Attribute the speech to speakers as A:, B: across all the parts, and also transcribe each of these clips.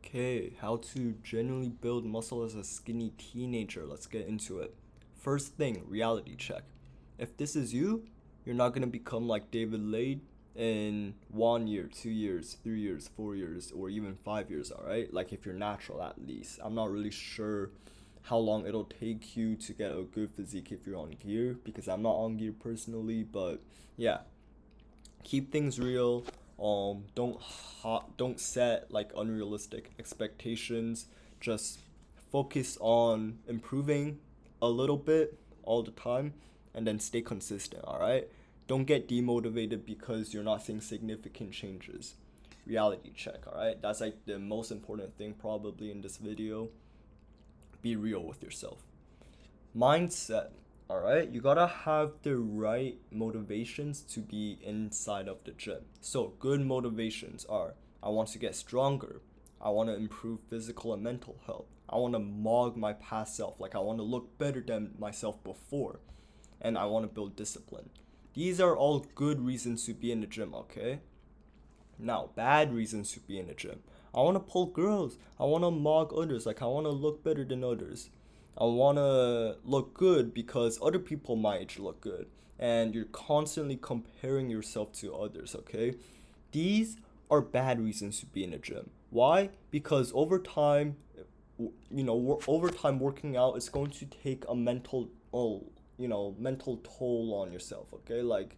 A: Okay, how to genuinely build muscle as a skinny teenager. Let's get into it. First thing, reality check. If this is you, you're not gonna become like David Lade in 1 year, 2 years, 3 years, 4 years, or even 5 years, alright? Like if you're natural at least. I'm not really sure how long it'll take you to get a good physique if you're on gear, because I'm not on gear personally, but yeah, keep things real. Don't set like unrealistic expectations. Just focus on improving a little bit all the time, and then stay consistent. All right. Don't get demotivated because you're not seeing significant changes. Reality check. All right. That's like the most important thing probably in this video. Be real with yourself. Mindset. All right, you gotta have the right motivations to be inside of the gym. So good motivations are: I want to get stronger, I want to improve physical and mental health, I want to mog my past self, like I want to look better than myself before, and I want to build discipline. These are all good reasons to be in the gym. Okay, now bad reasons to be in the gym: I want to pull girls, I want to mog others, like I want to look better than others, I want to look good because other people my age look good, and you're constantly comparing yourself to others. Okay, these are bad reasons to be in the gym. Why? Because over time, over time working out is going to take a mental toll on yourself. Okay, like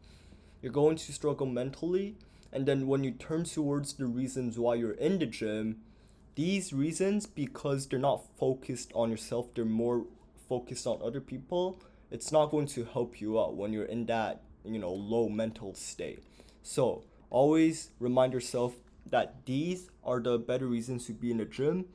A: you're going to struggle mentally, and then when you turn towards the reasons why you're in the gym, these reasons, because they're not focused on yourself, they're more focused on other people, it's not going to help you out when you're in that low mental state. So always remind yourself that these are the better reasons to be in the gym.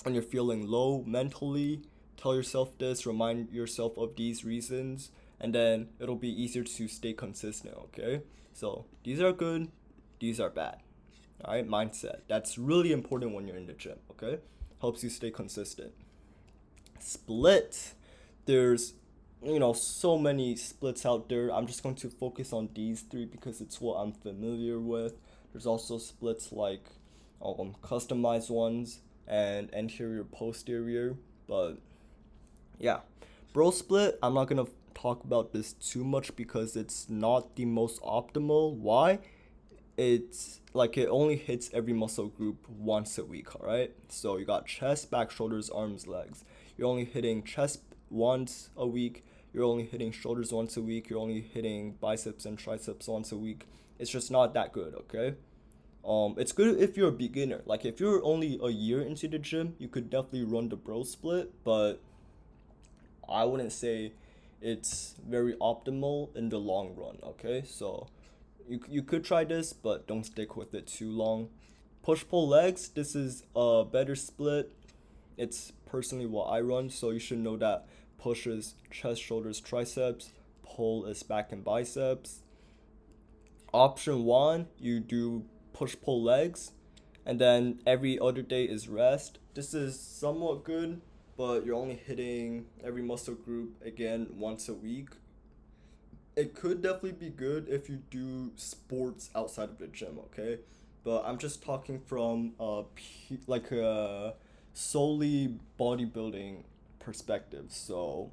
A: When you're feeling low mentally, tell yourself this, remind yourself of these reasons, and then it'll be easier to stay consistent. Okay, so these are good, these are bad. All right, mindset, that's really important when you're in the gym. Okay, helps you stay consistent. Split, there's so many splits out there. I'm just going to focus on these three because it's what I'm familiar with. There's also splits like customized ones and anterior posterior, but yeah, bro split, I'm not gonna talk about this too much because it's not the most optimal. Why? It's like it only hits every muscle group once a week. All right, so you got chest, back, shoulders, arms, legs. You're only hitting chest once a week, you're only hitting shoulders once a week, you're only hitting biceps and triceps once a week. It's just not that good. Okay, it's good if you're a beginner. Like if you're only a year into the gym, you could definitely run the bro split, but I wouldn't say it's very optimal in the long run. Okay, so you could try this, but don't stick with it too long. Push pull legs, this is a better split. It's personally what I run, so you should know that push is chest, shoulders, triceps, pull is back and biceps. Option one, you do push pull legs, and then every other day is rest. This is somewhat good, but you're only hitting every muscle group again once a week. It could definitely be good if you do sports outside of the gym. Okay, but I'm just talking from like a solely bodybuilding perspective. So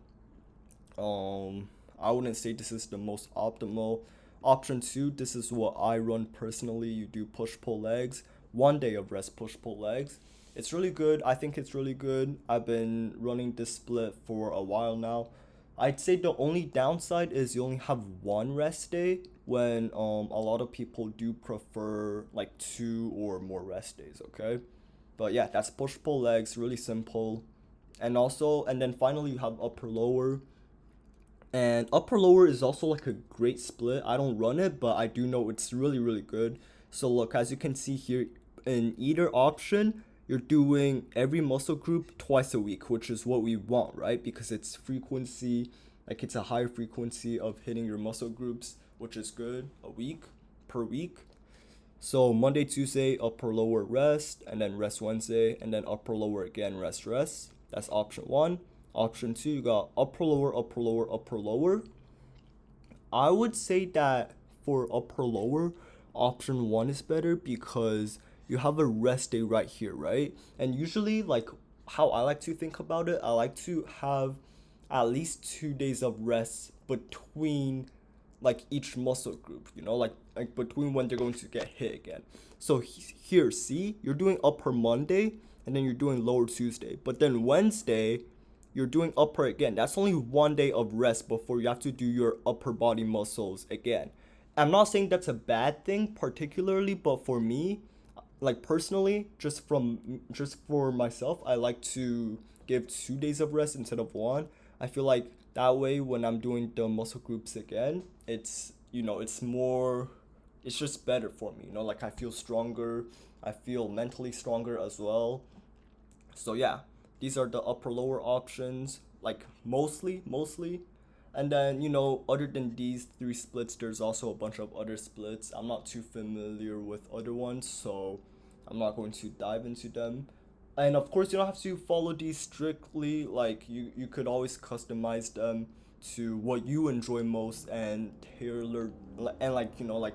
A: I wouldn't say this is the most optimal. Option two, this is what I run personally. You do push pull legs, 1 day of rest, push pull legs. It's really good. I think it's really good. I've been running this split for a while now. I'd say the only downside is you only have one rest day, when a lot of people do prefer like two or more rest days. Okay, but yeah, that's push pull legs, really simple. And then finally you have upper lower, and upper lower is also like a great split. I don't run it, but I do know it's really really good. So look, as you can see here, in either option, you're doing every muscle group twice a week, which is what we want, right? Because it's frequency, like it's a higher frequency of hitting your muscle groups, which is good. A week per week. So Monday, Tuesday, upper lower rest, and then rest Wednesday, and then upper lower again, rest rest. That's option one. Option two, you got upper lower, upper lower, upper lower. I would say that for upper lower, option one is better because you have a rest day right here, right? And usually, like, how I like to think about it, I like to have at least 2 days of rest between like each muscle group, like between when they're going to get hit again. So here, see, you're doing upper Monday and then you're doing lower Tuesday, but then Wednesday you're doing upper again. That's only 1 day of rest before you have to do your upper body muscles again. I'm not saying that's a bad thing particularly, but for me, like personally, just for myself, I like to give 2 days of rest instead of one. I feel like that way when I'm doing the muscle groups again, it's just better for me. Like I feel stronger, I feel mentally stronger as well. So yeah, these are the upper lower options, like mostly. And then, other than these three splits, there's also a bunch of other splits. I'm not too familiar with other ones, so I'm not going to dive into them. And of course, you don't have to follow these strictly. Like you could always customize them to what you enjoy most and tailor and like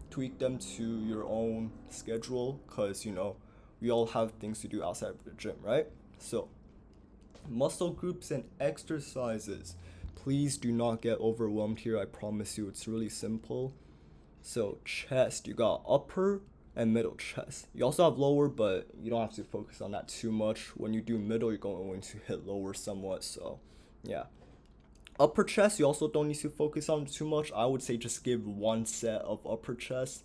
A: tweak them to your own schedule, because we all have things to do outside of the gym, right? So muscle groups and exercises. Please do not get overwhelmed here. I promise you, it's really simple. So chest, you got upper and middle chest. You also have lower, but you don't have to focus on that too much. When you do middle, you're going to hit lower somewhat. So yeah. Upper chest, you also don't need to focus on too much. I would say just give one set of upper chest,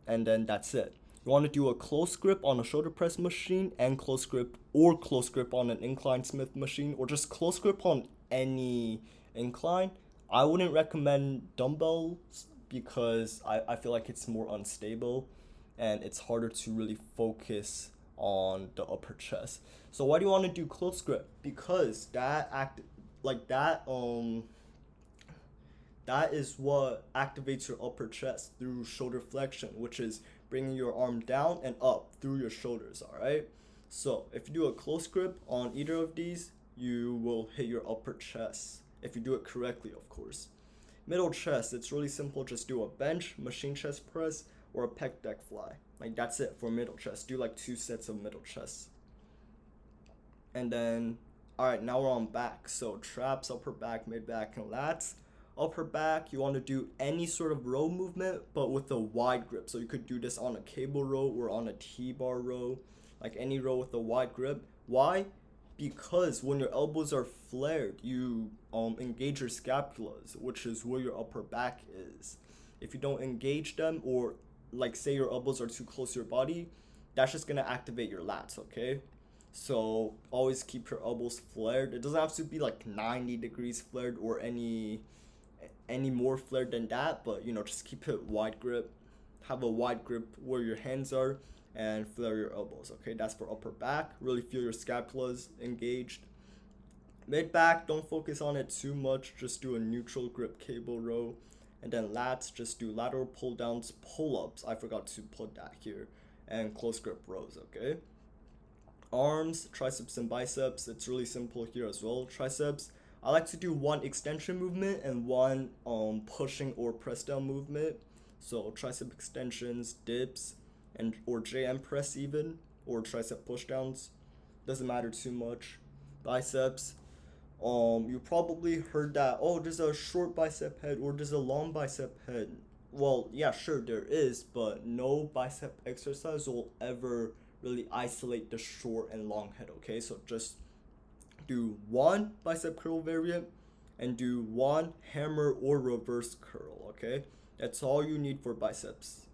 A: and then that's it. You want to do a close grip on a shoulder press machine and close grip on an incline Smith machine, or just close grip on any incline. I wouldn't recommend dumbbells because I feel like it's more unstable and it's harder to really focus on the upper chest. So why do you want to do close grip? Because that is what activates your upper chest through shoulder flexion, which is bringing your arm down and up through your shoulders, all right? So if you do a close grip on either of these, you will hit your upper chest, if you do it correctly, of course. Middle chest, it's really simple. Just do a bench, machine chest press, or a pec deck fly. Like that's it for middle chest. Do like 2 sets of middle chest. And then, all right, now we're on back. So traps, upper back, mid back, and lats. Upper back, you want to do any sort of row movement, but with a wide grip. So you could do this on a cable row or on a T-bar row, like any row with a wide grip. Why? Because when your elbows are flared, you engage your scapulas, which is where your upper back is. If you don't engage them, or like say your elbows are too close to your body, that's just gonna activate your lats, okay? So always keep your elbows flared. It doesn't have to be like 90 degrees flared or any more flared than that, but just keep it wide grip. Have a wide grip where your hands are and flare your elbows, okay? That's for upper back. Really feel your scapulas engaged. Mid back, don't focus on it too much. Just do a neutral grip cable row. And then lats, just do lateral pull downs, pull ups. I forgot to put that here. And close grip rows, okay? Arms, triceps and biceps, it's really simple here as well. Triceps, I like to do one extension movement and one pushing or press down movement. So tricep extensions, dips, and or JM press even, or tricep push downs. Doesn't matter too much. Biceps, you probably heard that, oh, there's a short bicep head or there's a long bicep head. Well, yeah, sure there is, but no bicep exercise will ever really isolate the short and long head, okay? So just do one bicep curl variant and do one hammer or reverse curl, okay? That's all you need for biceps.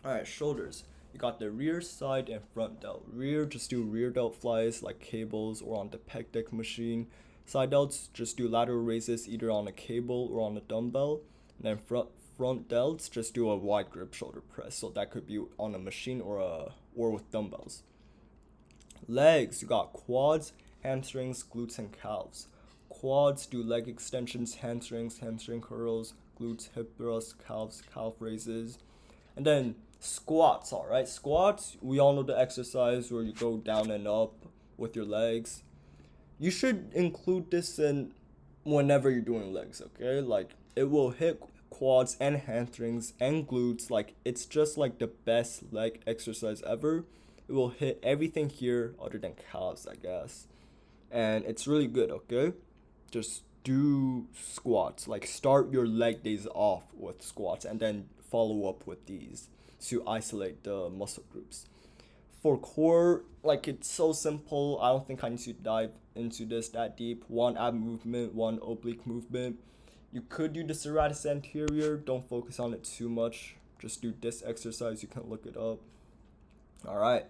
A: Alright, shoulders. You got the rear, side, and front delt. Rear, just do rear delt flies like cables or on the pec deck machine. Side delts, just do lateral raises either on a cable or on a dumbbell. And then front delts, just do a wide grip shoulder press. So that could be on a machine or with dumbbells. Legs, you got quads, hamstrings, glutes, and calves. Quads, do leg extensions, hamstrings, hamstring curls, glutes, hip thrusts, calves, calf raises. And then squats, all right? Squats, we all know the exercise where you go down and up with your legs. You should include this in whenever you're doing legs, okay? Like, it will hit quads and hamstrings and glutes. Like, it's just like the best leg exercise ever. It will hit everything here other than calves, I guess. And it's really good, okay? Just do squats. Like, start your leg days off with squats and then follow up with these to isolate the muscle groups. For core, like, it's so simple. I don't think I need to dive into this that deep. One ab movement, one oblique movement. You could do the serratus anterior. Don't focus on it too much. Just do this exercise. You can look it up. All right.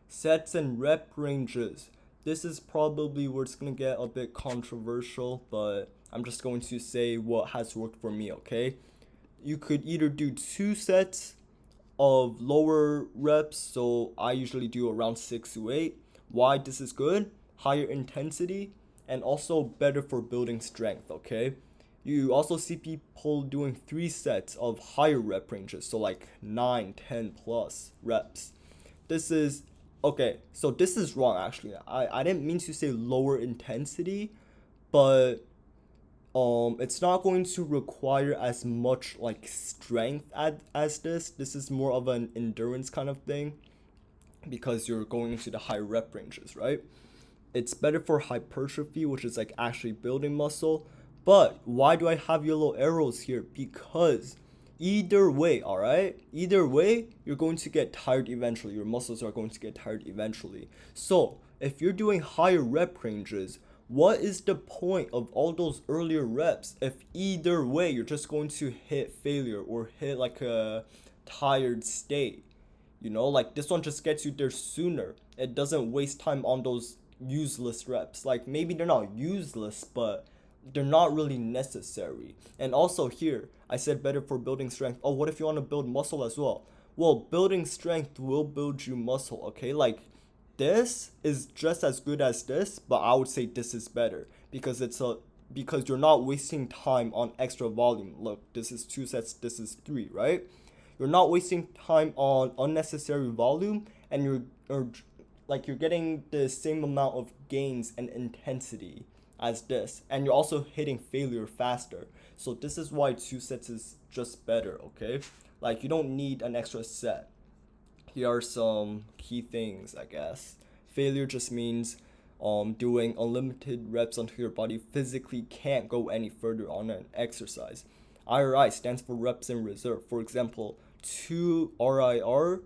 A: Sets and rep ranges. This is probably where it's going to get a bit controversial, but I'm just going to say what has worked for me, okay? You could either do 2 sets of lower reps, so I usually do around 6 to 8. Why this is good? Higher intensity and also better for building strength, okay? You also see people doing 3 sets of higher rep ranges, so like 9, 10 plus reps. This is okay, so this is wrong actually. I didn't mean to say lower intensity, but it's not going to require as much like strength as this. This is more of an endurance kind of thing because you're going into the high rep ranges, right? It's better for hypertrophy, which is like actually building muscle. But why do I have yellow arrows here? Because either way, all right, either way, you're going to get tired eventually. Your muscles are going to get tired eventually. So if you're doing higher rep ranges, what is the point of all those earlier reps if either way you're just going to hit failure or hit like a tired state? You know, like this one just gets you there sooner. It doesn't waste time on those useless reps. Like, maybe they're not useless, but they're not really necessary. And also here, I said better for building strength. Oh, what if you want to build muscle as well? Well, building strength will build you muscle, okay? Like, this is just as good as this, but I would say this is better because you're not wasting time on extra volume. Look, this is 2 sets, this is 3, right? You're not wasting time on unnecessary volume, and you're getting the same amount of gains and intensity as this, and you're also hitting failure faster. So this is why 2 sets is just better, okay? Like, you don't need an extra set. Here are some key things, I guess. Failure just means doing unlimited reps until your body physically can't go any further on an exercise. RIR stands for reps in reserve. For example, 2 RIR,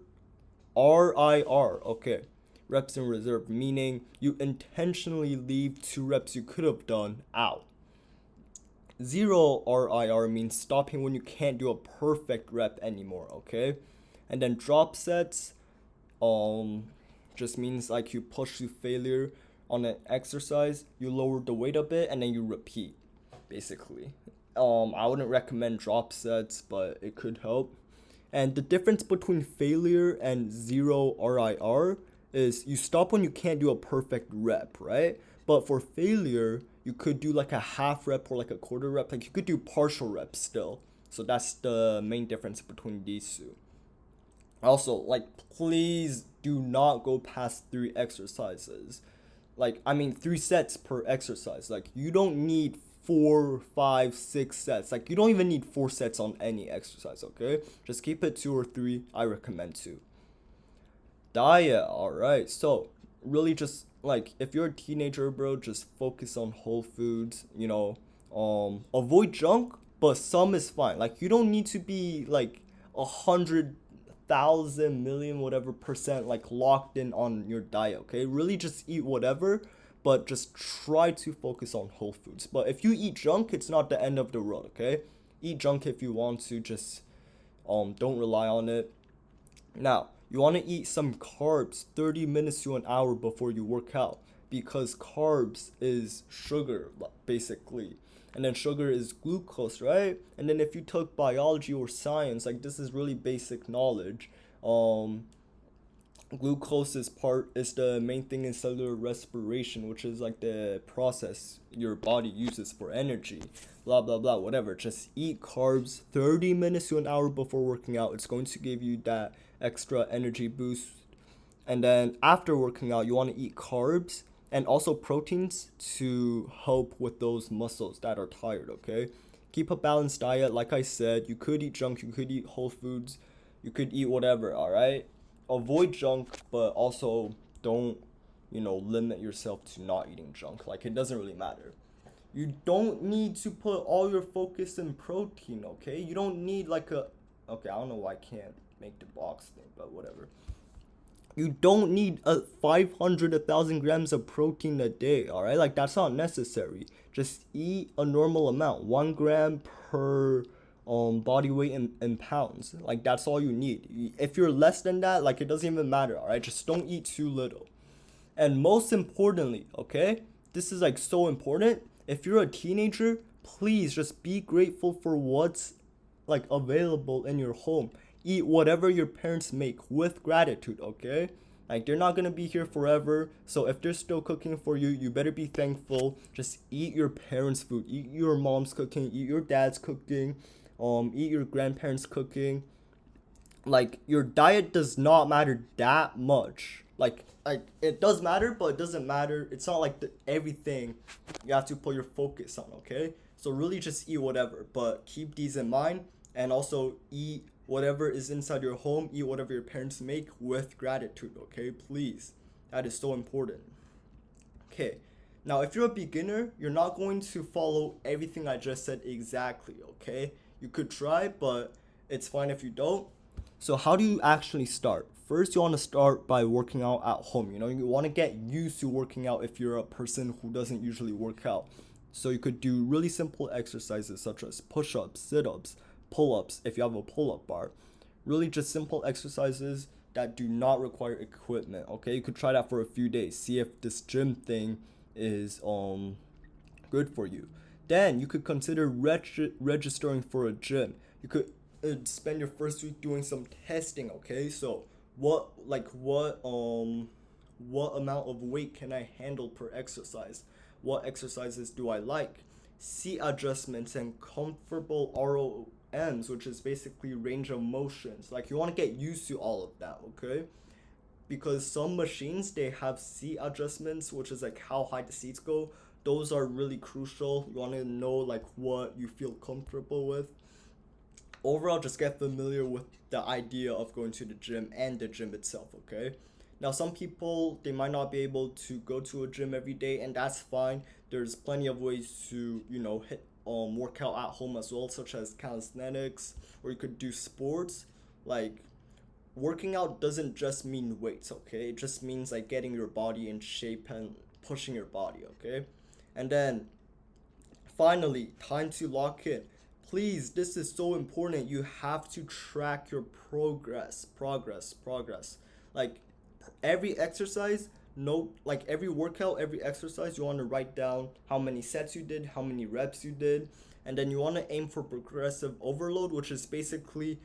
A: okay. Reps in reserve, meaning you intentionally leave 2 reps you could have done out. 0 RIR means stopping when you can't do a perfect rep anymore, okay? And then drop sets just means like you push to failure on an exercise, you lower the weight a bit, and then you repeat, basically. I wouldn't recommend drop sets, but it could help. And the difference between failure and 0 RIR is you stop when you can't do a perfect rep, right? But for failure, you could do like a half rep or like a quarter rep. Like, you could do partial reps still. So that's the main difference between these two. Also, like, please do not go past 3 exercises. Like, I mean, 3 sets per exercise. Like, you don't need 4, 5, 6 sets. Like, you don't even need 4 sets on any exercise, okay? Just keep it 2 or 3. I recommend 2. Diet, alright. So, really just, like, if you're a teenager, bro, just focus on whole foods, you know. Avoid junk, but some is fine. Like, you don't need to be, like, 100,000 million whatever percent like locked in on your diet, okay? Really just eat whatever, but just try to focus on whole foods. But if you eat junk, it's not the end of the world, okay? Eat junk if you want to, just don't rely on it. Now, you want to eat some carbs 30 minutes to an hour before you work out, because carbs is sugar, basically. And then sugar is glucose, right? And then if you took biology or science, like, this is really basic knowledge. Glucose is the main thing in cellular respiration, which is like the process your body uses for energy. Blah blah blah, whatever. Just eat carbs 30 minutes to an hour before working out. It's going to give you that extra energy boost. And then after working out, you want to eat carbs and also proteins to help with those muscles that are tired, okay? Keep a balanced diet. Like I said, you could eat junk, you could eat whole foods, you could eat whatever, all right? Avoid junk, but also don't, limit yourself to not eating junk. Like, it doesn't really matter. You don't need to put all your focus in protein, okay? You don't need like a. Okay, I don't know why I can't make the box thing, but whatever. You don't need 1,000 grams of protein a day, all right? Like, that's not necessary. Just eat a normal amount, 1 gram per body weight in pounds. Like, that's all you need. If you're less than that, like, it doesn't even matter, all right? Just don't eat too little. And most importantly, okay, this is like so important. If you're a teenager, please just be grateful for what's like available in your home. Eat whatever your parents make with gratitude, okay? Like, they're not gonna be here forever, so if they're still cooking for you, you better be thankful. Just eat your parents' food, eat your mom's cooking, eat your dad's cooking, eat your grandparents' cooking. Like, your diet does not matter that much. Like it does matter, but it doesn't matter. It's not like everything you have to put your focus on, okay? So really just eat whatever, but keep these in mind, and also eat whatever is inside your home, eat whatever your parents make with gratitude, okay? Please. That is so important. Okay. Now, if you're a beginner, you're not going to follow everything I just said exactly, okay? You could try, but it's fine if you don't. So how do you actually start? First, you want to start by working out at home. You want to get used to working out if you're a person who doesn't usually work out. So you could do really simple exercises such as push-ups, sit-ups, pull-ups if you have a pull-up bar. Really just simple exercises that do not require equipment, okay? You could try that for a few days. See if this gym thing is good for you. Then you could consider registering for a gym. You could spend your first week doing some testing, okay? So what amount of weight can I handle per exercise? What exercises do I like? Seat adjustments and comfortable ROMs, which is basically range of motions. Like, you want to get used to all of that, okay? Because some machines, they have seat adjustments, which is like how high the seats go. Those are really crucial. You want to know like what you feel comfortable with. Overall, just get familiar with the idea of going to the gym and the gym itself, okay? Now, some people, they might not be able to go to a gym every day, and that's fine. There's plenty of ways to, work out at home as well, such as calisthenics, or you could do sports. Like, working out doesn't just mean weights, okay? It just means like getting your body in shape and pushing your body, okay? And then, finally, time to lock in. Please, this is so important. You have to track your progress. Like, every exercise, like every workout, every exercise, you want to write down how many sets you did, how many reps you did, and then you want to aim for progressive overload, which is basically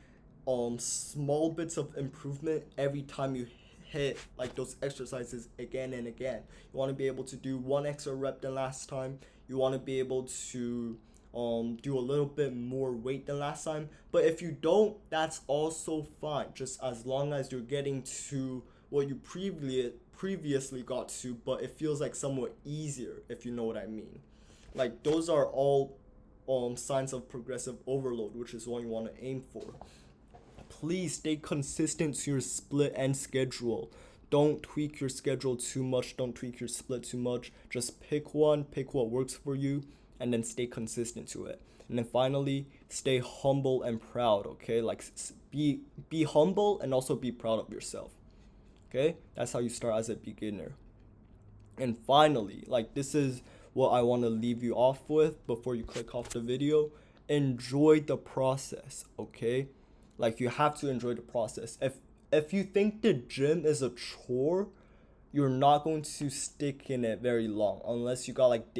A: small bits of improvement every time you hit like those exercises again and again. You want to be able to do one extra rep than last time. You want to be able to do a little bit more weight than last time. But if you don't, that's also fine, just as long as you're getting to what you previously got to, but it feels like somewhat easier, if you know what I mean. Like, those are all signs of progressive overload, which is what you want to aim for. Please stay consistent to your split and schedule. Don't tweak your schedule too much. Don't tweak your split too much. Just pick one, pick what works for you, and then stay consistent to it. And then finally, stay humble and proud, okay? Like, be humble and also be proud of yourself, okay? That's how you start as a beginner. And finally, like, this is what I want to leave you off with before you click off the video. Enjoy the process, okay? Like, you have to enjoy the process. If you think the gym is a chore, you're not going to stick in it very long unless you got like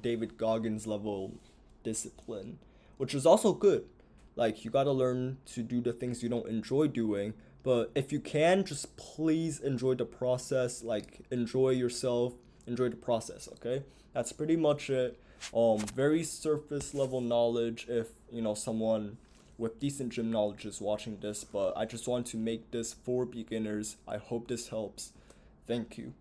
A: David Goggins level discipline, which is also good. Like, you got to learn to do the things you don't enjoy doing, but if you can, just please enjoy the process. Like, enjoy yourself, enjoy the process, okay? That's pretty much it. Very surface level knowledge if someone with decent gym knowledge is watching this, but I just want to make this for beginners. I hope this helps. Thank you.